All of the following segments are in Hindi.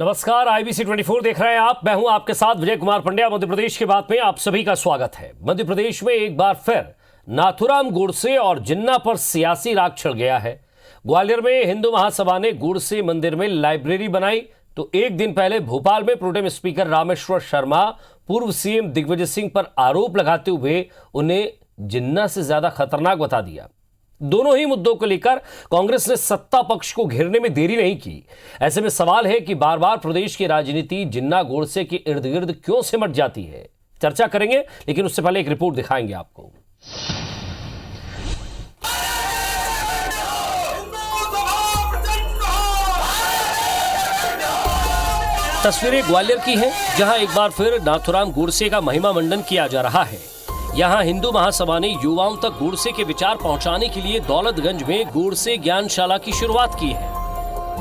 नमस्कार, IBC 24 देख रहे हैं आप। मैं हूं आपके साथ विजय कुमार पंड्या। मध्य प्रदेश की बात में आप सभी का स्वागत है। मध्य प्रदेश में एक बार फिर नाथूराम गोडसे और जिन्ना पर सियासी राग छिड़ गया है। ग्वालियर में हिंदू महासभा ने गोडसे मंदिर में लाइब्रेरी बनाई, तो एक दिन पहले भोपाल में प्रोटेम स्पीकर रामेश्वर शर्मा पूर्व CM दिग्विजय सिंह पर आरोप लगाते हुए उन्हें जिन्ना से ज्यादा खतरनाक बता दिया। दोनों ही मुद्दों को लेकर कांग्रेस ने सत्ता पक्ष को घेरने में देरी नहीं की। ऐसे में सवाल है कि बार बार प्रदेश की राजनीति जिन्ना गोडसे के इर्द गिर्द क्यों सिमट जाती है। चर्चा करेंगे, लेकिन उससे पहले एक रिपोर्ट दिखाएंगे आपको। तस्वीरें ग्वालियर की हैं, जहां एक बार फिर नाथूराम गोडसे का महिमा मंडन किया जा रहा है। यहां हिंदू महासभा ने युवाओं तक गोडसे के विचार पहुंचाने के लिए दौलतगंज में गोडसे ज्ञानशाला की शुरुआत की है।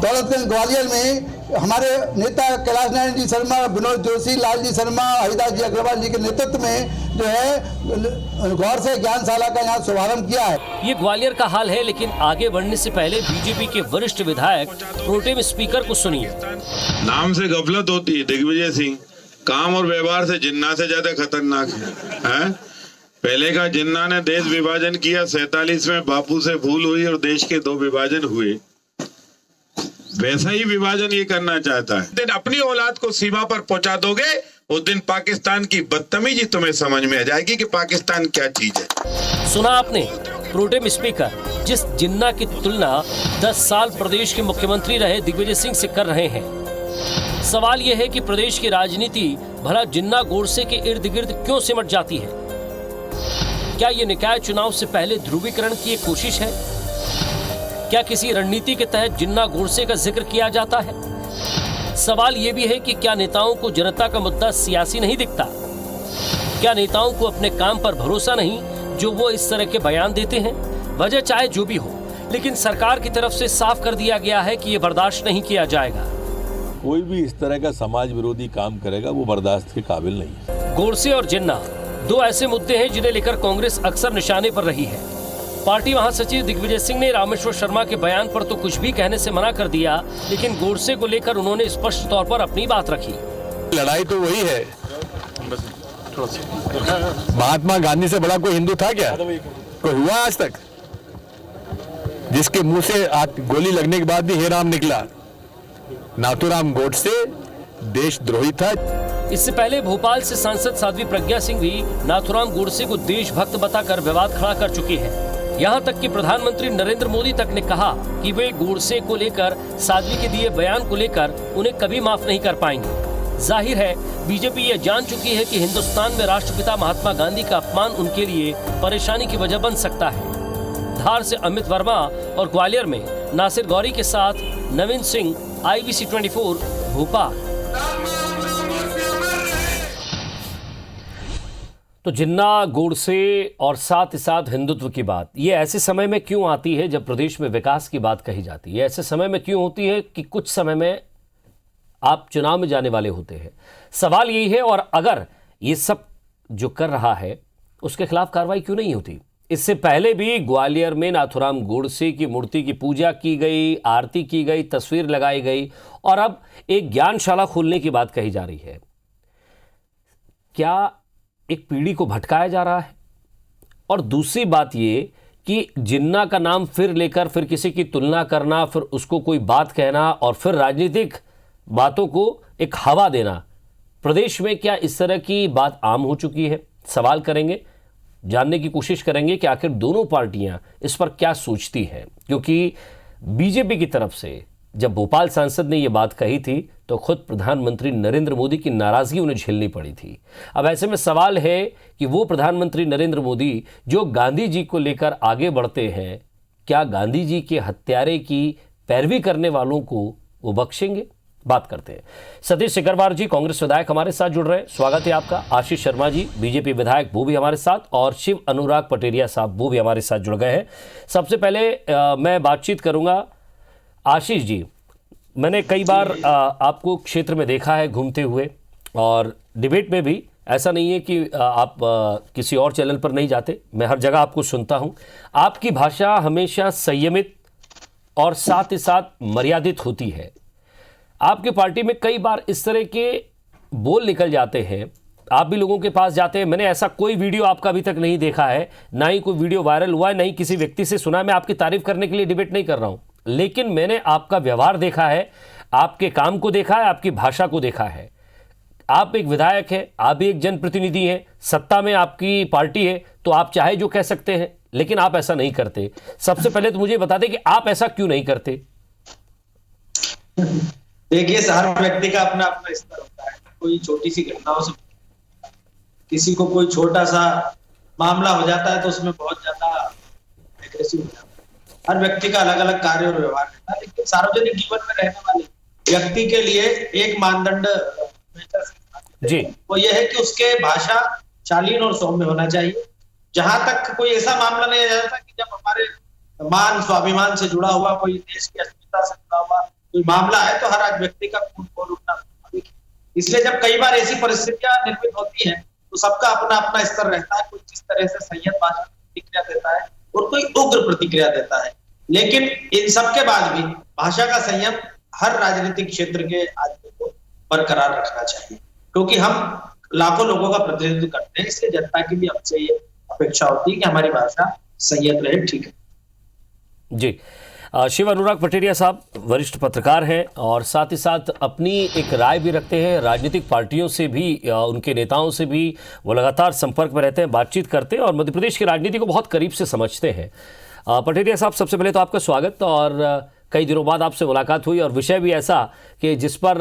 दौलतगंज ग्वालियर में हमारे नेता कैलाश नारायण जी शर्मा, विनोद जोशी, लाल जी शर्मा, हरिदास जी अग्रवाल जी के नेतृत्व में जो है गोडसे ज्ञानशाला का यहाँ शुभारंभ किया है। ये ग्वालियर का हाल है, लेकिन आगे बढ़ने से पहले बीजेपी के वरिष्ठ विधायक प्रोटेम स्पीकर को सुनिए। नाम से गफलत होती है। दिग्विजय सिंह काम और व्यवहार से जिन्ना से ज्यादा खतरनाक है। पहले का जिन्ना ने देश विभाजन किया, 47 में बापू से भूल हुई और देश के 2 विभाजन हुए। वैसा ही विभाजन ये करना चाहता है। दिन अपनी औलाद को सीमा पर पहुंचा दोगे, उस दिन पाकिस्तान की बदतमीजी तुम्हें समझ में आ जाएगी कि पाकिस्तान क्या चीज है। सुना आपने, प्रोटेम स्पीकर जिस जिन्ना की तुलना 10 साल प्रदेश के मुख्यमंत्री रहे दिग्विजय सिंह से कर रहे हैं। सवाल यह है कि प्रदेश की राजनीति भला जिन्ना गोडसे के इर्द गिर्द क्यों सिमट जाती है। क्या ये निकाय चुनाव से पहले ध्रुवीकरण की एक कोशिश है? क्या किसी रणनीति के तहत जिन्ना गोडसे का जिक्र किया जाता है? सवाल ये भी है कि क्या नेताओं को जनता का मुद्दा सियासी नहीं दिखता? क्या नेताओं को अपने काम पर भरोसा नहीं जो वो इस तरह के बयान देते हैं? वजह चाहे जो भी हो, लेकिन सरकार की तरफ से साफ कर दिया गया है कि ये बर्दाश्त नहीं किया जाएगा। कोई भी इस तरह का समाज विरोधी काम करेगा वो बर्दाश्त के काबिल नहीं है। गोडसे और जिन्ना 2 ऐसे मुद्दे हैं जिन्हें लेकर कांग्रेस अक्सर निशाने पर रही है। पार्टी महासचिव दिग्विजय सिंह ने रामेश्वर शर्मा के बयान पर तो कुछ भी कहने से मना कर दिया, लेकिन गोडसे को लेकर उन्होंने स्पष्ट तौर पर अपनी बात रखी। लड़ाई तो वही है। महात्मा गांधी से बड़ा कोई हिंदू था क्या? कोई हुआ आज तक जिसके मुंह से गोली लगने के बाद भी हे राम निकला? नाथूराम गोडसे देशद्रोही था। इससे पहले भोपाल से सांसद साध्वी प्रज्ञा सिंह भी नाथूराम गोडसे को देशभक्त बताकर विवाद खड़ा कर चुकी है। यहां तक कि प्रधानमंत्री नरेंद्र मोदी तक ने कहा कि वे गोडसे को लेकर साध्वी के दिए बयान को लेकर उन्हें कभी माफ नहीं कर पाएंगे। जाहिर है बीजेपी ये जान चुकी है कि हिंदुस्तान में राष्ट्रपिता महात्मा गांधी का अपमान उनके लिए परेशानी की वजह बन सकता है। धार से अमित वर्मा और ग्वालियर में नासिर गौरी के साथ नवीन सिंह, IBC 24 भोपाल। तो जिन्ना गोडसे और साथ ही साथ हिंदुत्व की बात ये ऐसे समय में क्यों आती है जब प्रदेश में विकास की बात कही जाती है? ऐसे समय में क्यों होती है कि कुछ समय में आप चुनाव में जाने वाले होते हैं? सवाल यही है। और अगर ये सब जो कर रहा है उसके खिलाफ कार्रवाई क्यों नहीं होती? इससे पहले भी ग्वालियर में नाथूराम गोडसे की मूर्ति की पूजा की गई, आरती की गई, तस्वीर लगाई गई और अब एक ज्ञानशाला खोलने की बात कही जा रही है। क्या एक पीढ़ी को भटकाया जा रहा है? और दूसरी बात ये कि जिन्ना का नाम फिर लेकर फिर किसी की तुलना करना, फिर उसको कोई बात कहना और फिर राजनीतिक बातों को एक हवा देना, प्रदेश में क्या इस तरह की बात आम हो चुकी है? सवाल करेंगे, जानने की कोशिश करेंगे कि आखिर दोनों पार्टियां इस पर क्या सोचती हैं। क्योंकि बीजेपी की तरफ से जब भोपाल सांसद ने यह बात कही थी तो खुद प्रधानमंत्री नरेंद्र मोदी की नाराजगी उन्हें झेलनी पड़ी थी। अब ऐसे में सवाल है कि वो प्रधानमंत्री नरेंद्र मोदी जो गांधी जी को लेकर आगे बढ़ते हैं, क्या गांधी जी के हत्यारे की पैरवी करने वालों को वो बख्शेंगे? बात करते हैं। सतीश सिकरवार जी कांग्रेस विधायक हमारे साथ जुड़ रहे हैं, स्वागत है आपका। आशीष शर्मा जी बीजेपी विधायक वो भी हमारे साथ, और शिव अनुराग पटेरिया साहब वो भी हमारे साथ जुड़ गए हैं। सबसे पहले मैं बातचीत करूंगा आशीष जी। मैंने कई बार आपको क्षेत्र में देखा है घूमते हुए, और डिबेट में भी ऐसा नहीं है कि आप किसी और चैनल पर नहीं जाते, मैं हर जगह आपको सुनता हूं। आपकी भाषा हमेशा संयमित और साथ ही साथ मर्यादित होती है। आपकी पार्टी में कई बार इस तरह के बोल निकल जाते हैं, आप भी लोगों के पास जाते हैं। मैंने ऐसा कोई वीडियो आपका अभी तक नहीं देखा है, ना ही कोई वीडियो वायरल हुआ है, ना ही किसी व्यक्ति से सुना है। मैं आपकी तारीफ करने के लिए डिबेट नहीं कर रहा हूं, लेकिन मैंने आपका व्यवहार देखा है, आपके काम को देखा है, आपकी भाषा को देखा है। आप एक विधायक हैं, आप भी एक जनप्रतिनिधि हैं, सत्ता में आपकी पार्टी है, तो आप चाहे जो कह सकते हैं, लेकिन आप ऐसा नहीं करते। सबसे पहले तो मुझे बता दें कि आप ऐसा क्यों नहीं करते। देखिए, हर व्यक्ति का अपना अपना स्तर होता है। कोई छोटी सी घटनाओं से किसी को कोई छोटा सा मामला हो जाता है तो उसमें बहुत ज्यादा एग्रेसिव हो जाता है। हर व्यक्ति का अलग अलग कार्य और व्यवहार रहता है, लेकिन सार्वजनिक जीवन में रहने वाले व्यक्ति के लिए एक मानदंड जी, वो ये है कि उसके भाषा शालीन और सौम्य होना चाहिए। जहां तक कोई ऐसा मामला नहीं आ जाता कि जब हमारे मान स्वाभिमान से जुड़ा हुआ, कोई देश की अस्मिता से जुड़ा हुआ कोई मामला है, तो हर व्यक्ति का खून खोल उठना स्वाभाविक है। इसलिए जब कई बार ऐसी परिस्थितियां निर्मित होती हैं तो सबका अपना अपना स्तर रहता है। कोई जिस तरह से संयत भाषा प्रतिक्रिया देता है और कोई उग्र प्रतिक्रिया देता है, लेकिन इन सब के बाद भी भाषा का संयम हर राजनीतिक क्षेत्र के आदमी को बरकरार रखना चाहिए, क्योंकि हम लाखों लोगों का प्रतिनिधित्व करते हैं। इसलिए जनता की भी हमसे ये अपेक्षा होती है कि हमारी भाषा संयत रहे। ठीक है जी। शिव अनुराग पटेरिया साहब वरिष्ठ पत्रकार हैं और साथ ही साथ अपनी एक राय भी रखते हैं। राजनीतिक पार्टियों से भी, उनके नेताओं से भी वो लगातार संपर्क में रहते हैं, बातचीत करते हैं और मध्य प्रदेश की राजनीति को बहुत करीब से समझते हैं। पटेरिया साहब, सबसे पहले तो आपका स्वागत। और कई दिनों बाद आपसे मुलाकात हुई और विषय भी ऐसा कि जिस पर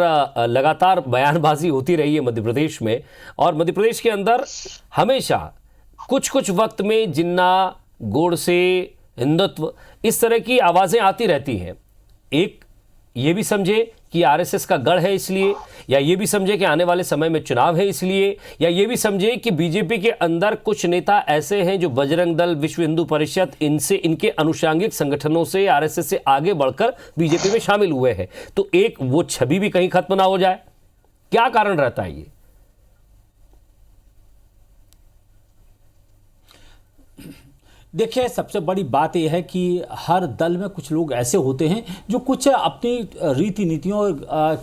लगातार बयानबाजी होती रही है मध्य प्रदेश में, और मध्य प्रदेश के अंदर हमेशा कुछ वक्त में जिन्ना, गोडसे, हिंदुत्व, इस तरह की आवाज़ें आती रहती हैं। एक ये भी समझे कि आरएसएस का गढ़ है इसलिए, या ये भी समझे कि आने वाले समय में चुनाव है इसलिए, या ये भी समझे कि बीजेपी के अंदर कुछ नेता ऐसे हैं जो बजरंग दल, विश्व हिंदू परिषद, इनसे, इनके अनुषंगिक संगठनों से, आरएसएस से आगे बढ़कर बीजेपी में शामिल हुए हैं। तो एक वो छवि भी कहीं खत्म ना हो जाए, क्या कारण रहता है ये? देखिए, सबसे बड़ी बात यह है कि हर दल में कुछ लोग ऐसे होते हैं जो कुछ अपनी रीति नीतियों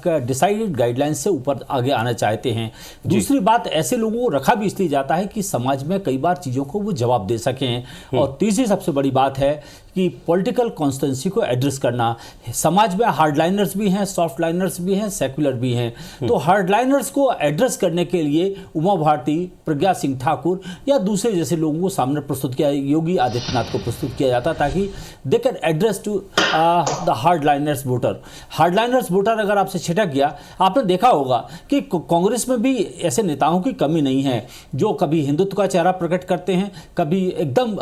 का डिसाइडेड गाइडलाइंस से ऊपर आगे आना चाहते हैं। दूसरी बात, ऐसे लोगों को रखा भी इसलिए जाता है कि समाज में कई बार चीज़ों को वो जवाब दे सकें। और तीसरी सबसे बड़ी बात है कि पॉलिटिकल कॉन्स्टेंसी को एड्रेस करना। समाज में हार्डलाइनर्स भी हैं, सॉफ्ट लाइनर्स भी हैं, सेक्युलर भी हैं। तो हार्डलाइनर्स को एड्रेस करने के लिए उमा भारती, प्रज्ञा सिंह ठाकुर या दूसरे जैसे लोगों को सामने प्रस्तुत किया, योगी आदित्यनाथ को प्रस्तुत किया जाता, ताकि they can address to the hardliners voter. Hardliners voter अगर आपसे छिटक गया, आपने देखा होगा कि कांग्रेस में भी ऐसे नेताओं की कमी नहीं है जो कभी हिंदुत्व का चेहरा प्रकट करते हैं, कभी एकदम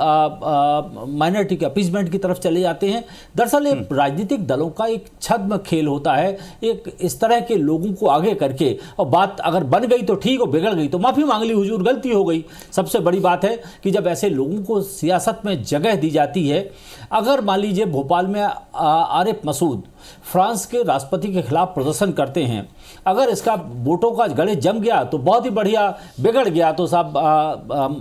माइनॉरिटी के अपीजमेंट की तरफ चले जाते हैं। दरअसल एक राजनीतिक दलों का एक छद्म खेल होता है, एक इस तरह के लोगों को आगे करके, और बात अगर बन गई तो ठीक, और बिगड़ गई तो माफी मांग ली, हुजूर गलती हो गई। सबसे बड़ी बात है कि जब ऐसे लोगों को सियासत में जगह दी जाती है, अगर मान लीजिए भोपाल में आरिफ मसूद फ्रांस के राष्ट्रपति के खिलाफ प्रदर्शन करते हैं, अगर इसका वोटों का गले जम गया तो बहुत ही बढ़िया, बिगड़ गया तो साहब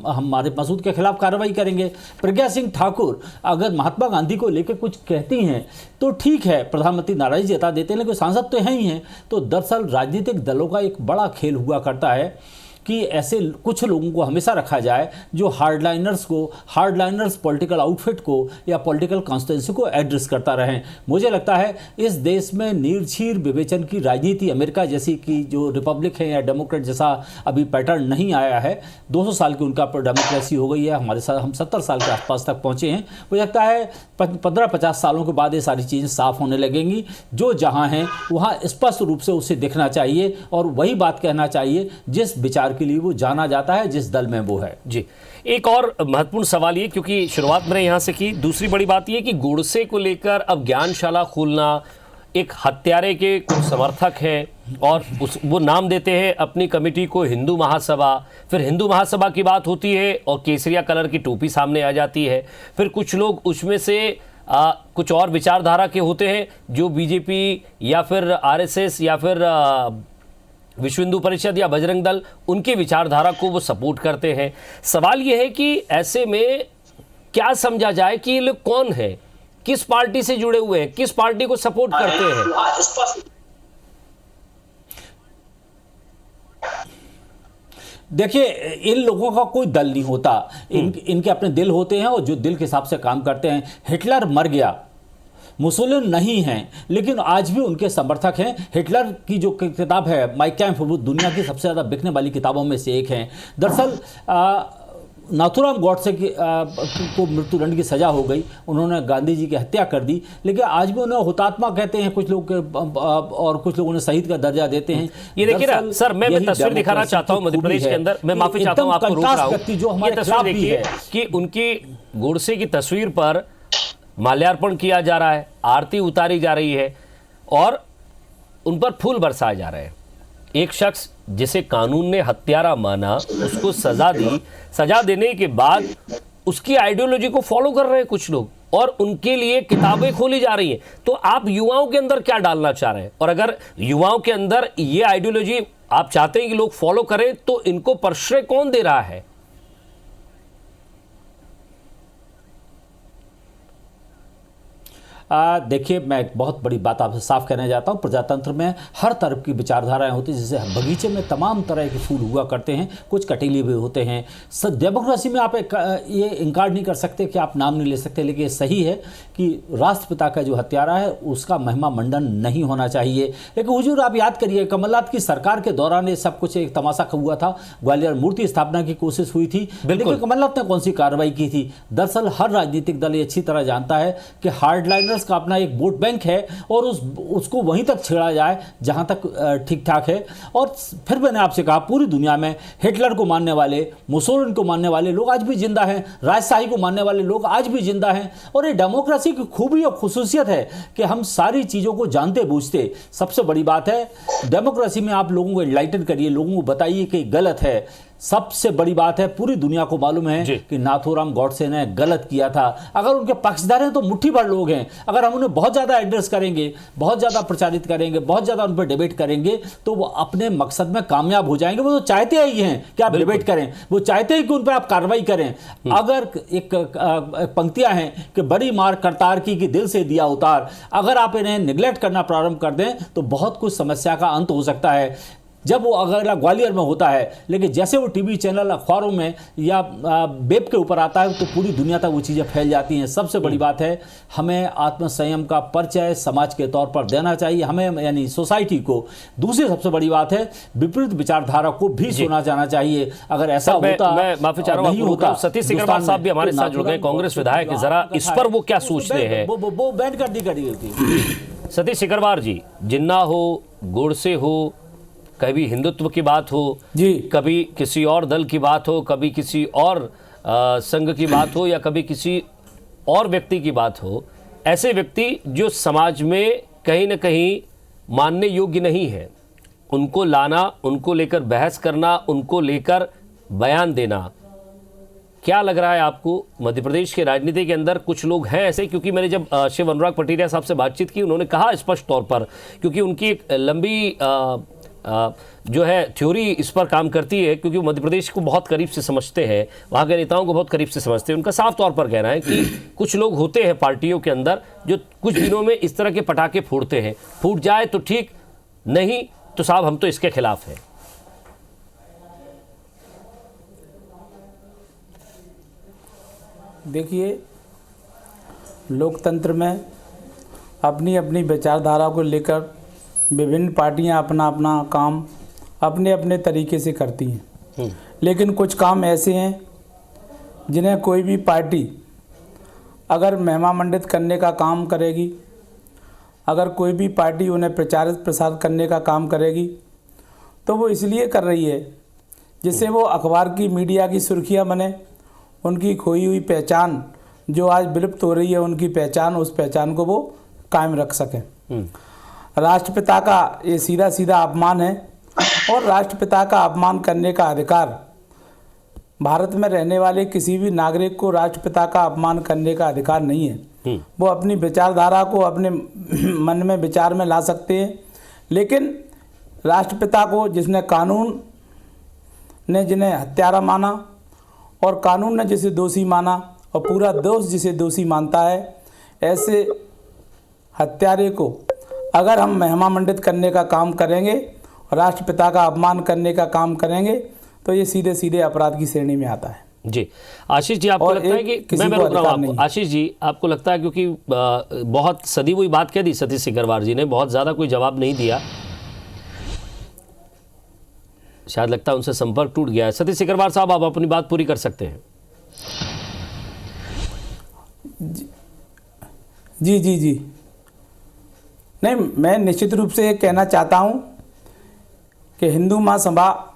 हम आरिफ मसूद के खिलाफ कार्रवाई करेंगे। प्रज्ञा सिंह ठाकुर अगर महात्मा गांधी को लेकर कुछ कहती हैं तो ठीक है, प्रधानमंत्री नाराजगी जता देते हैं, लेकिन सांसद तो हैं ही हैं। तो दरअसल राजनीतिक दलों का एक बड़ा खेल हुआ करता है कि ऐसे कुछ लोगों को हमेशा रखा जाए जो हार्डलाइनर्स पॉलिटिकल आउटफिट को या पॉलिटिकल कॉन्स्टिट्यूंसी को एड्रेस करता रहें। मुझे लगता है इस देश में निर्छीर विवेचन की राजनीति, अमेरिका जैसी की जो रिपब्लिक है या डेमोक्रेट जैसा अभी पैटर्न नहीं आया है। 200 साल की उनका डेमोक्रेसी हो गई है, हमारे साथ हम 70 साल के आसपास तक पहुँचे हैं। मुझे लगता है 15-50 सालों के बाद ये सारी चीज़ें साफ होने लगेंगी। जो जहाँ हैं वहाँ स्पष्ट रूप से उसे दिखना चाहिए और वही बात कहना चाहिए जिस विचार के लिए वो जाना जाता है, जिस दल में वो है। जी, एक और महत्वपूर्ण सवाल ये, क्योंकि शुरुआत मैंने यहाँ से की, दूसरी बड़ी बात ये कि गोडसे को लेकर अब ज्ञानशाला खोलना, एक हत्यारे के कुछ समर्थक हैं और वो नाम देते हैं अपनी कमेटी को हिंदू महासभा। फिर हिंदू महासभा की बात होती है और केसरिया कलर की टोपी सामने आ जाती है। फिर कुछ लोग उसमें से कुछ और विचारधारा के होते हैं जो बीजेपी या फिर आरएसएस या फिर विश्व हिंदू परिषद या बजरंग दल, उनके विचारधारा को वो सपोर्ट करते हैं। सवाल ये है कि ऐसे में क्या समझा जाए कि ये लोग कौन है, किस पार्टी से जुड़े हुए हैं, किस पार्टी को सपोर्ट करते हैं? देखिए, इन लोगों का कोई दल नहीं होता, इनके अपने दिल होते हैं और जो दिल के हिसाब से काम करते हैं। हिटलर मर गया, मुसोलिनी नहीं हैं, लेकिन आज भी उनके समर्थक हैं। हिटलर की जो किताब है माई कैम्प, वो दुनिया की सबसे ज़्यादा बिकने वाली किताबों में से एक है। दरअसल नाथूराम गॉडसे को मृत्युदंड की सज़ा हो गई, उन्होंने गांधी जी की हत्या कर दी, लेकिन आज भी उन्हें हुतात्मा कहते हैं कुछ लोग, और कुछ लोग उन्हें शहीद का दर्जा देते हैं। ये देखिए ना सर, मैं तस्वीर दिखाना चाहता हूं मध्य प्रदेश के अंदर, मैं माफी चाहता हूं आपको रोक रहा हूं। ये तस्वीर देखिए कि उनकी गोडसे की तस्वीर पर माल्यार्पण किया जा रहा है, आरती उतारी जा रही है और उन पर फूल बरसाए जा रहे हैं। एक शख्स जिसे कानून ने हत्यारा माना, उसको सजा दी, सजा देने के बाद उसकी आइडियोलॉजी को फॉलो कर रहे हैं कुछ लोग और उनके लिए किताबें खोली जा रही हैं। तो आप युवाओं के अंदर क्या डालना चाह रहे हैं? और अगर युवाओं के अंदर ये आइडियोलॉजी आप चाहते हैं कि लोग फॉलो करें, तो इनको प्रश्रय कौन दे रहा है? देखिए, मैं एक बहुत बड़ी बात आपसे साफ कहना चाहता हूँ। प्रजातंत्र में हर तरह की विचारधाराएं होती हैं, जैसे बगीचे में तमाम तरह के फूल हुआ करते हैं, कुछ कटीले भी होते हैं। डेमोक्रेसी में आप ये इनकार नहीं कर सकते कि आप नाम नहीं ले सकते, लेकिन ये सही है कि राष्ट्रपिता का जो हत्यारा है उसका महिमा मंडन नहीं होना चाहिए। लेकिन हुजूर, आप याद करिए, कमलनाथ की सरकार के दौरान ये सब कुछ एक तमाशा हुआ था। ग्वालियर मूर्ति स्थापना की कोशिश हुई थी, लेकिन कमलनाथ ने कौन सी कार्रवाई की थी? दरअसल हर राजनीतिक दल ये अच्छी तरह जानता है कि हार्डलाइनर का अपना एक वोट बैंक है और उसको वहीं तक छेड़ा जाए जहां तक ठीक ठाक है। और फिर मैंने आपसे कहा, पूरी दुनिया में हिटलर को मानने वाले, मुसोलिनी को मानने वाले लोग आज भी जिंदा हैं, राजशाही को मानने वाले लोग आज भी जिंदा हैं। और ये डेमोक्रेसी की खूबी और खुसूसियत है कि हम सारी चीज़ों को जानते बूझते। सबसे बड़ी बात है, डेमोक्रेसी में आप लोगों को एनलाइटन करिए, लोगों को बताइए कि गलत है। सबसे बड़ी बात है, पूरी दुनिया को मालूम है कि नाथूराम गॉडसे ने गलत किया था। अगर उनके पक्षधर हैं तो मुट्ठी भर लोग हैं। अगर हम उन्हें बहुत ज़्यादा एड्रेस करेंगे, बहुत ज़्यादा प्रचारित करेंगे, बहुत ज़्यादा उन पर डिबेट करेंगे, तो वो अपने मकसद में कामयाब हो जाएंगे। वो तो चाहते ही हैं कि आप डिबेट करें, वो चाहते हैं कि उन पर आप कार्रवाई करें। अगर एक पंक्तियां हैं कि बड़ी मार करतार की दिल से दिया उतार, अगर आप इन्हें निगलेक्ट करना प्रारंभ कर दें तो बहुत कुछ समस्या का अंत हो सकता है। जब वो अगला ग्वालियर में होता है, लेकिन जैसे वो टीवी चैनल अखबारों में या वेब के ऊपर आता है तो पूरी दुनिया तक वो चीज़ें फैल जाती हैं। सबसे बड़ी बात है, हमें आत्मसंयम का परिचय समाज के तौर पर देना चाहिए, हमें यानी सोसाइटी को। दूसरी सबसे बड़ी बात है, विपरीत विचारधारा को भी सुना जाना चाहिए। अगर ऐसा होता, मैं माफी चाह रहा हूं, सतीश सिकरवार साहब भी हमारे साथ जुड़ गए, कांग्रेस विधायक। जरा इस पर वो क्या सोचते हैं? वो बैन कर दी गई। सतीश सिकरवार जी, जिन्ना हो, गोडसे हो, कभी हिंदुत्व की बात हो जी, कभी किसी और दल की बात हो, कभी किसी और संघ की बात हो, या कभी किसी और व्यक्ति की बात हो, ऐसे व्यक्ति जो समाज में कहीं ना कहीं मानने योग्य नहीं है, उनको लाना, उनको लेकर बहस करना, उनको लेकर बयान देना, क्या लग रहा है आपको? मध्य प्रदेश के राजनीति के अंदर कुछ लोग हैं ऐसे, क्योंकि मैंने जब शिव अनुराग पटिरिया साहब से बातचीत की, उन्होंने कहा स्पष्ट तौर पर, क्योंकि उनकी एक लंबी जो है थ्योरी इस पर काम करती है, क्योंकि मध्य प्रदेश को बहुत करीब से समझते हैं, वहाँ के नेताओं को बहुत करीब से समझते हैं। उनका साफ तौर पर कहना है कि कुछ लोग होते हैं पार्टियों के अंदर जो कुछ दिनों में इस तरह के पटाखे फोड़ते हैं, फूट जाए तो ठीक, नहीं तो साहब हम तो इसके खिलाफ हैं। देखिए, लोकतंत्र में अपनी अपनी विचारधारा को लेकर विभिन्न पार्टियां अपना अपना काम अपने अपने तरीके से करती हैं, लेकिन कुछ काम ऐसे हैं जिन्हें कोई भी पार्टी अगर महिमा मंडित करने का काम करेगी, अगर कोई भी पार्टी उन्हें प्रचारित प्रसार करने का काम करेगी, तो वो इसलिए कर रही है जिससे वो अखबार की, मीडिया की सुर्खियां बने, उनकी खोई हुई पहचान जो आज विलुप्त हो रही है, उनकी पहचान, उस पहचान को वो कायम रख सकें। राष्ट्रपिता का ये सीधा सीधा अपमान है, और राष्ट्रपिता का अपमान करने का अधिकार भारत में रहने वाले किसी भी नागरिक को राष्ट्रपिता का अपमान करने का अधिकार नहीं है। वो अपनी विचारधारा को अपने मन में विचार में ला सकते हैं, लेकिन राष्ट्रपिता को जिसने कानून ने जिन्हें हत्यारा माना और कानून ने जिसे दोषी माना और पूरा देश जिसे दोषी मानता है, ऐसे हत्यारे को अगर हम महिमा मंडित करने का काम करेंगे, राष्ट्रपिता का अपमान करने का काम करेंगे, तो ये सीधे सीधे अपराध की श्रेणी में आता है। जी आशीष जी, आपको और लगता है एक कि किसी मैं को रुक रहा हूँ अधिकार आपको, नहीं है। आशीष जी आपको लगता है क्योंकि बहुत सदी हुई बात कह दी सतीश सिकरवार जी ने, बहुत ज़्यादा कोई जवाब नहीं दिया, शायद लगता है उनसे संपर्क टूट गया है। सतीश सिकरवार साहब, आप अपनी बात पूरी कर सकते हैं। जी जी जी नहीं, मैं निश्चित रूप से ये कहना चाहता हूँ कि हिंदू महासभा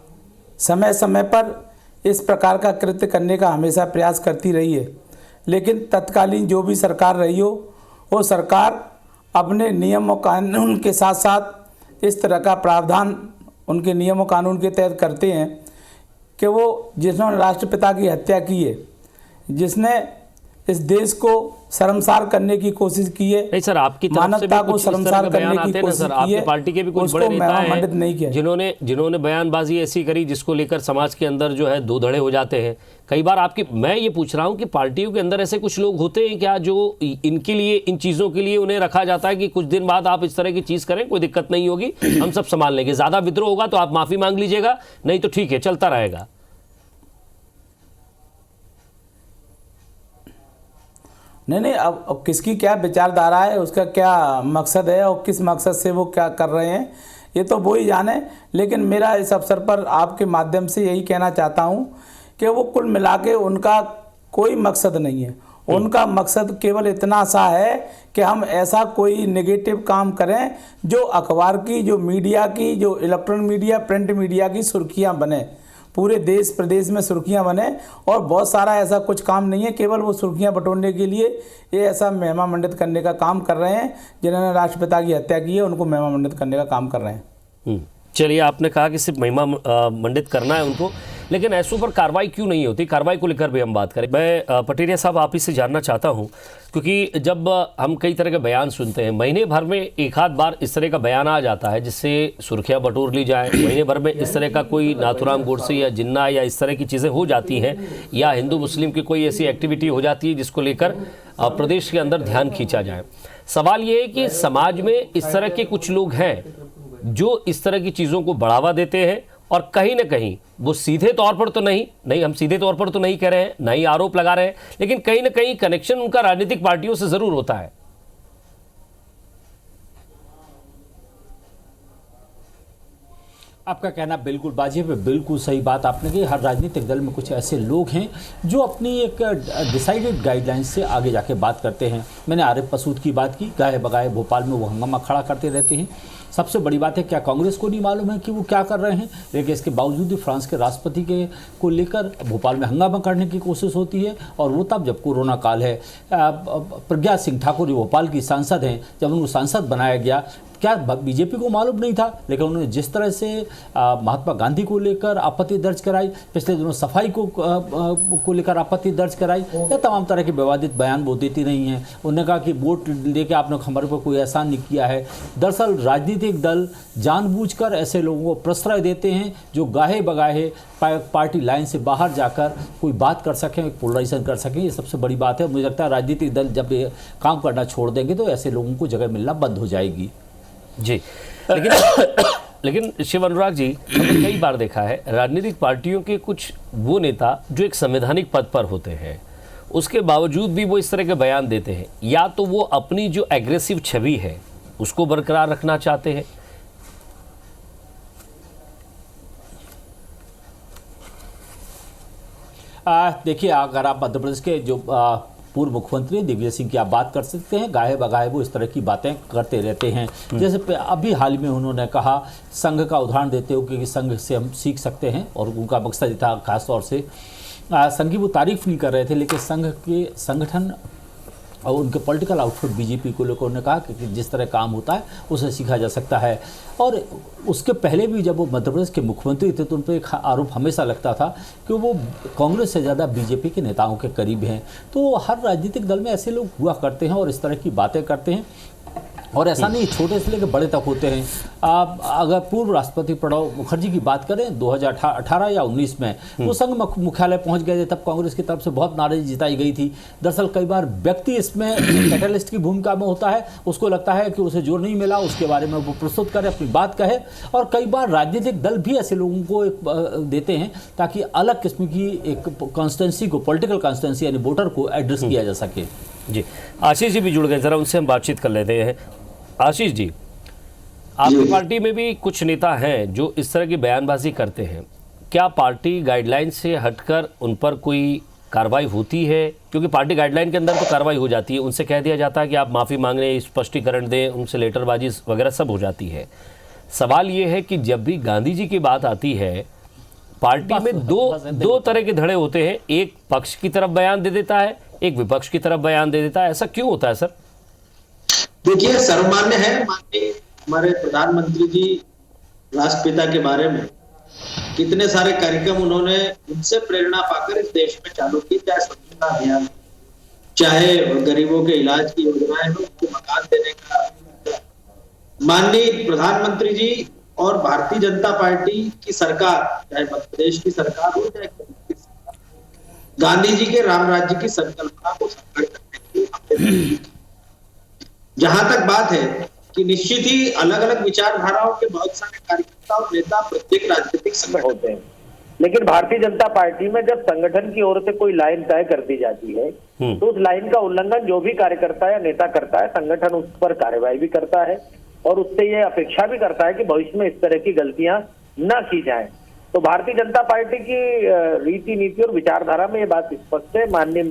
समय समय पर इस प्रकार का कृत्य करने का हमेशा प्रयास करती रही है, लेकिन तत्कालीन जो भी सरकार रही हो, वो सरकार अपने नियम और कानून के साथ साथ इस तरह का प्रावधान उनके नियम और कानून के तहत करते हैं कि वो जिन्होंने राष्ट्रपिता की हत्या की है, जिसने इस देश को शर्मसार करने की कोशिश की है, नहीं सर, आपकी तरफ से भी मानवता को कुछ इस तरह शर्मसार के बयान करने की आते हैं ना कोशिश सर, की आपकी है, पार्टी के भी कुछ उसको बड़े नेता महत्वामंडित नहीं किया हैं जिन्होंने बयानबाजी ऐसी करी जिसको लेकर समाज के अंदर जो है दो धड़े हो जाते हैं कई बार। आपकी मैं ये पूछ रहा हूँ कि पार्टियों के अंदर ऐसे कुछ लोग होते हैं क्या जो इनके लिए, इन चीज़ों के लिए उन्हें रखा जाता है कि कुछ दिन बाद आप इस तरह की चीज़ करें, कोई दिक्कत नहीं होगी, हम सब संभाल लेंगे, ज़्यादा विद्रोह होगा तो आप माफ़ी मांग लीजिएगा, नहीं तो ठीक है चलता रहेगा। नहीं, अब किसकी क्या विचारधारा है, उसका क्या मकसद है और किस मकसद से वो क्या कर रहे हैं, ये तो वो ही जाने। लेकिन मेरा इस अवसर पर आपके माध्यम से यही कहना चाहता हूँ कि वो कुल मिला के उनका कोई मकसद नहीं है। उनका मकसद केवल इतना सा है कि हम ऐसा कोई नेगेटिव काम करें जो अखबार की, जो मीडिया की, जो इलेक्ट्रॉनिक मीडिया, प्रिंट मीडिया की सुर्खियाँ बने, पूरे देश प्रदेश में सुर्खियां बने। और बहुत सारा ऐसा कुछ काम नहीं है, केवल वो सुर्खियां बटोरने के लिए ये ऐसा महिमा मंडित करने का काम कर रहे हैं। जिन्होंने राष्ट्रपिता की हत्या की है उनको महिमा मंडित करने का काम कर रहे हैं। चलिए, आपने कहा कि सिर्फ महिमा मंडित करना है उनको, लेकिन ऐसों पर कार्रवाई क्यों नहीं होती? कार्रवाई को लेकर भी हम बात करें। मैं पटेरिया साहब आप ही से जानना चाहता हूं, क्योंकि जब हम कई तरह के बयान सुनते हैं, महीने भर में एक आध बार इस तरह का बयान आ जाता है जिससे सुर्खियां बटोर ली जाए, महीने भर में इस तरह का कोई नाथुराम गोडसे या जिन्ना या इस तरह की चीज़ें हो जाती हैं, या हिंदू मुस्लिम की कोई ऐसी एक्टिविटी हो जाती है जिसको लेकर प्रदेश के अंदर ध्यान खींचा जाए। सवाल ये है कि समाज में इस तरह के कुछ लोग हैं जो इस तरह की चीज़ों को बढ़ावा देते हैं, और कहीं ना कहीं वो सीधे तौर पर तो नहीं हम सीधे तौर पर तो नहीं कह रहे हैं, ना ही आरोप लगा रहे हैं, लेकिन कहीं ना कहीं कनेक्शन उनका राजनीतिक पार्टियों से जरूर होता है। आपका कहना बिल्कुल वाजिब है, बिल्कुल सही बात आपने की। हर राजनीतिक दल में कुछ ऐसे लोग हैं जो अपनी एक डिसाइडेड गाइडलाइन से आगे जाके बात करते हैं। मैंने आरिफ मसूद की बात की, गाहे बगाए भोपाल में वो हंगामा खड़ा करते रहते हैं। सबसे बड़ी बात है, क्या कांग्रेस को नहीं मालूम है कि वो क्या कर रहे हैं? लेकिन इसके बावजूद भी फ्रांस के राष्ट्रपति के को लेकर भोपाल में हंगामा करने की कोशिश होती है, और वो तब जब कोरोना काल है। प्रज्ञा सिंह ठाकुर जो भोपाल की सांसद हैं, जब उनको सांसद बनाया गया, क्या बीजेपी को मालूम नहीं था? लेकिन उन्होंने जिस तरह से महात्मा गांधी को लेकर आपत्ति दर्ज कराई, पिछले दिनों सफाई को लेकर आपत्ति दर्ज कराई, या तमाम तरह के विवादित बयान वो देती नहीं हैं। उन्होंने कहा कि वोट लेके आपने हमारे पर कोई एहसान नहीं किया है। दरअसल राजनीतिक दल जानबूझकर ऐसे लोगों को प्रश्रय देते हैं जो गाहे बगाहे पार्टी लाइन से बाहर जाकर कोई बात कर सकें, पोलराइजेशन कर सकें। ये सबसे बड़ी बात है। मुझे लगता है राजनीतिक दल जब ये काम करना छोड़ देंगे तो ऐसे लोगों को जगह मिलना बंद हो जाएगी। जी, लेकिन शिव अनुराग जी, हमने कई बार देखा है राजनीतिक पार्टियों के कुछ वो नेता जो एक संवैधानिक पद पर होते हैं, उसके बावजूद भी वो इस तरह के बयान देते हैं। या तो वो अपनी जो एग्रेसिव छवि है उसको बरकरार रखना चाहते हैं, देखिए, अगर आप मध्य प्रदेश के जो पूर्व मुख्यमंत्री दिग्विजय सिंह की आप बात कर सकते हैं, गाहे बगाहे वो इस तरह की बातें करते रहते हैं। जैसे अभी हाल में उन्होंने कहा, संघ का उदाहरण देते हो कि संघ से हम सीख सकते हैं, और उनका मकसद था खासतौर से संघ की वो तारीफ नहीं कर रहे थे, लेकिन संघ के संगठन और उनके पॉलिटिकल आउटफिट बीजेपी को लेकर उन्होंने कहा कि जिस तरह काम होता है उसे सीखा जा सकता है। और उसके पहले भी जब वो मध्य प्रदेश के मुख्यमंत्री थे तो उन पर एक आरोप हमेशा लगता था कि वो कांग्रेस से ज़्यादा बीजेपी के नेताओं के करीब हैं। तो हर राजनीतिक दल में ऐसे लोग हुआ करते हैं और इस तरह की बातें करते हैं। और ऐसा नहीं छोटे से लेकर बड़े तक होते हैं। आप अगर पूर्व राष्ट्रपति प्रणब मुखर्जी की बात करें 2018 या 19 में वो संघ मुख्यालय पहुंच गए थे, तब कांग्रेस की तरफ से बहुत नाराजगी जताई गई थी। दरअसल कई बार व्यक्ति इसमें कैटलिस्ट की भूमिका में होता है, उसको लगता है कि उसे जोर नहीं मिला, उसके बारे में वो प्रस्तुत करे, अपनी बात कहे। और कई बार राजनीतिक दल भी ऐसे लोगों को एक देते हैं ताकि अलग किस्म की एक कॉन्स्टिट्यूंसी को, पॉलिटिकल कॉन्स्टिट्यूंसी यानी वोटर को एड्रेस किया जा सके। जी, आशीष जी भी जुड़ गए, जरा उनसे हम बातचीत कर लेते हैं। आशीष जी, आपकी पार्टी में भी कुछ नेता हैं जो इस तरह की बयानबाजी करते हैं, क्या पार्टी गाइडलाइन से हटकर उन पर कोई कार्रवाई होती है? क्योंकि पार्टी गाइडलाइन के अंदर तो कार्रवाई हो जाती है, उनसे कह दिया जाता है कि आप माफ़ी मांगने, स्पष्टीकरण दें, उनसे लेटरबाजी वगैरह सब हो जाती है। सवाल ये है कि जब भी गांधी जी की बात आती है, पार्टी में दो तरह के धड़े होते हैं, एक पक्ष की तरफ बयान दे देता है, एक विपक्ष की तरफ बयान दे देता है। ऐसा क्यों होता है सर? देखिए, सर्वमान्य है, माननीय हमारे प्रधानमंत्री जी राष्ट्रपिता के बारे में कितने सारे कार्यक्रम उन्होंने उनसे प्रेरणा पाकर इस देश में चालू की, चाहे स्वच्छता अभियान, चाहे गरीबों के इलाज की योजनाएं हो, उनको मकान देने का। माननीय प्रधानमंत्री जी और भारतीय जनता पार्टी की सरकार, चाहे मध्य प्रदेश की सरकार हो चाहे केंद्र की सरकार, गांधी जी के राम राज्य की संकल्पना को साकार करने के लिए जहां तक बात है कि निश्चित ही अलग अलग विचारधाराओं के बहुत सारे कार्यकर्ता और नेता प्रत्येक राजनीतिक संगठन होते हैं, लेकिन भारतीय जनता पार्टी में जब संगठन की ओर से कोई लाइन तय कर दी जाती है तो उस लाइन का उल्लंघन जो भी कार्यकर्ता या नेता करता है, संगठन उस पर कार्रवाई भी करता है और उससे ये अपेक्षा भी करता है कि भविष्य में इस तरह की गलतियां न की जाएं। तो भारतीय जनता पार्टी की रीति नीति और विचारधारा में ये बात स्पष्ट है। माननीय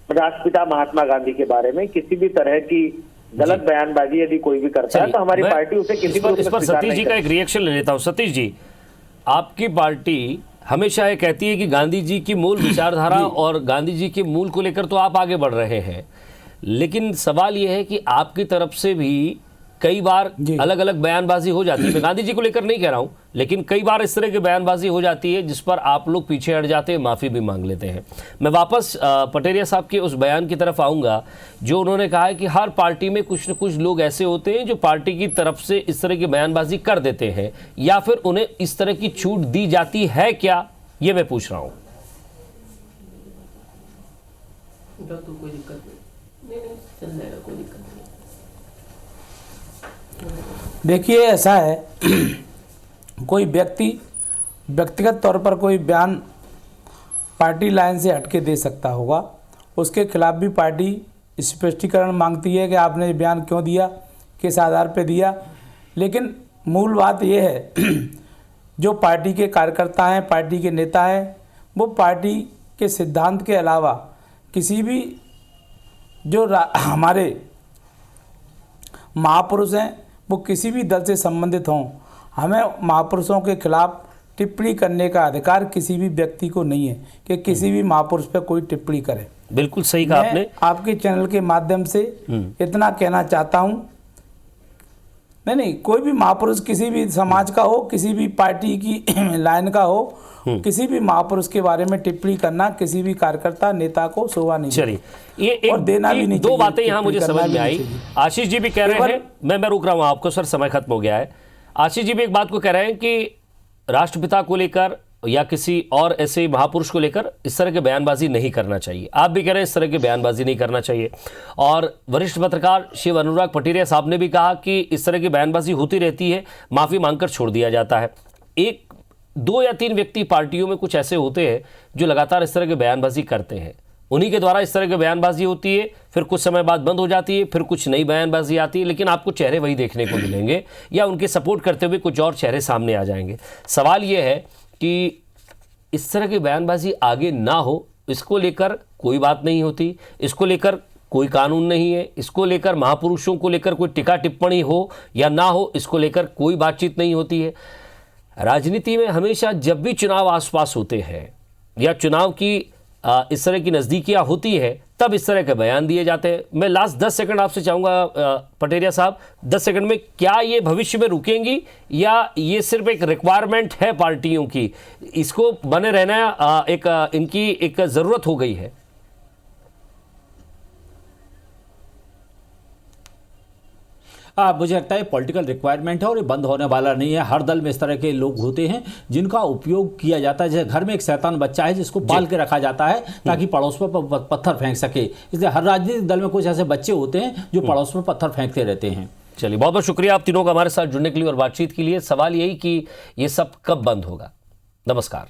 राष्ट्रपिता महात्मा गांधी के बारे में किसी भी तरह की गलत बयानबाजी यदि कोई भी करता है तो हमारी पार्टी उसे किसी इस पर सतीश जी का एक रिएक्शन ले लेता हूं। सतीश जी, आपकी पार्टी हमेशा ये कहती है कि गांधी जी की मूल विचारधारा और गांधी जी के मूल को लेकर तो आप आगे बढ़ रहे हैं, लेकिन सवाल यह है कि आपकी तरफ से भी कई बार अलग अलग बयानबाजी हो जाती है। मैं गांधी जी को लेकर नहीं कह रहा हूं, लेकिन कई बार इस तरह की बयानबाजी हो जाती है जिस पर आप लोग पीछे हट जाते हैं, माफ़ी भी मांग लेते हैं। मैं वापस पटेरिया साहब के उस बयान की तरफ आऊँगा जो उन्होंने कहा है कि हर पार्टी में कुछ न कुछ लोग ऐसे होते हैं जो पार्टी की तरफ से इस तरह की बयानबाजी कर देते हैं, या फिर उन्हें इस तरह की छूट दी जाती है क्या, ये मैं पूछ रहा हूँ। कोई दिक्कत नहीं, चल जाएगा, कोई दिक्कत नहीं। देखिए, ऐसा है कोई व्यक्तिगत तौर पर कोई बयान पार्टी लाइन से हटके दे सकता होगा, उसके खिलाफ भी पार्टी स्पष्टीकरण मांगती है कि आपने ये बयान क्यों दिया, किस आधार पे दिया। लेकिन मूल बात यह है जो पार्टी के कार्यकर्ता हैं, पार्टी के नेता हैं, वो पार्टी के सिद्धांत के अलावा किसी भी जो हमारे महापुरुष हैं वो किसी भी दल से संबंधित हों, हमें महापुरुषों के खिलाफ टिप्पणी करने का अधिकार किसी भी व्यक्ति को नहीं है कि किसी भी महापुरुष पर कोई टिप्पणी करे। बिल्कुल सही कहा आपने। आपके चैनल के माध्यम से इतना कहना चाहता हूं, नहीं, कोई भी महापुरुष किसी भी समाज का हो, किसी भी पार्टी की लाइन का हो, किसी भी महापुरुष के बारे में टिप्पणी करना किसी भी कार्यकर्ता नेता को शोभा नहीं। चलिए, ये एक देना भी नहीं, दो बातें यहाँ मुझे समझ में आई। आशीष जी भी कह रहे हैं, मैं रुक रहा हूँ आपको सर, समय खत्म हो गया है। आशीष जी भी एक बात को कह रहे हैं कि राष्ट्रपिता को लेकर या किसी और ऐसे महापुरुष को लेकर इस तरह के बयानबाजी नहीं करना चाहिए। आप भी कह रहे हैं इस तरह की बयानबाजी नहीं करना चाहिए। और वरिष्ठ पत्रकार शिव अनुराग पटेरिया साहब ने भी कहा कि इस तरह की बयानबाजी होती रहती है, माफ़ी मांगकर छोड़ दिया जाता है। एक, दो या तीन व्यक्ति पार्टियों में कुछ ऐसे होते हैं जो लगातार इस तरह के बयानबाजी करते हैं, उन्हीं के द्वारा इस तरह की बयानबाजी होती है, फिर कुछ समय बाद बंद हो जाती है, फिर कुछ नई बयानबाजी आती है, लेकिन आपको चेहरे वही देखने को मिलेंगे या उनके सपोर्ट करते हुए कुछ और चेहरे सामने आ जाएंगे। सवाल ये है कि इस तरह की बयानबाजी आगे ना हो, इसको लेकर कोई बात नहीं होती, इसको लेकर कोई कानून नहीं है, इसको लेकर महापुरुषों को लेकर कोई टिका टिप्पणी हो या ना हो, इसको लेकर कोई बातचीत नहीं होती है। राजनीति में हमेशा जब भी चुनाव आसपास होते हैं या चुनाव की इस तरह की नज़दीकियाँ होती है, तब इस तरह के बयान दिए जाते हैं। मैं लास्ट 10 सेकंड आपसे चाहूँगा पटेरिया साहब, 10 सेकंड में, क्या ये भविष्य में रुकेंगी या ये सिर्फ एक रिक्वायरमेंट है पार्टियों की, इसको बने रहना एक इनकी एक ज़रूरत हो गई है? मुझे लगता है पॉलिटिकल रिक्वायरमेंट है और ये बंद होने वाला नहीं है। हर दल में इस तरह के लोग होते हैं जिनका उपयोग किया जाता है। जैसे घर में एक शैतान बच्चा है जिसको पाल के रखा जाता है ताकि पड़ोस पर पत्थर फेंक सके, इसलिए हर राजनीतिक दल में कुछ ऐसे बच्चे होते हैं जो पड़ोस में पत्थर फेंकते रहते हैं। चलिए, बहुत बहुत शुक्रिया आप तीनों का हमारे साथ जुड़ने के लिए और बातचीत के लिए। सवाल यही कि ये सब कब बंद होगा। नमस्कार।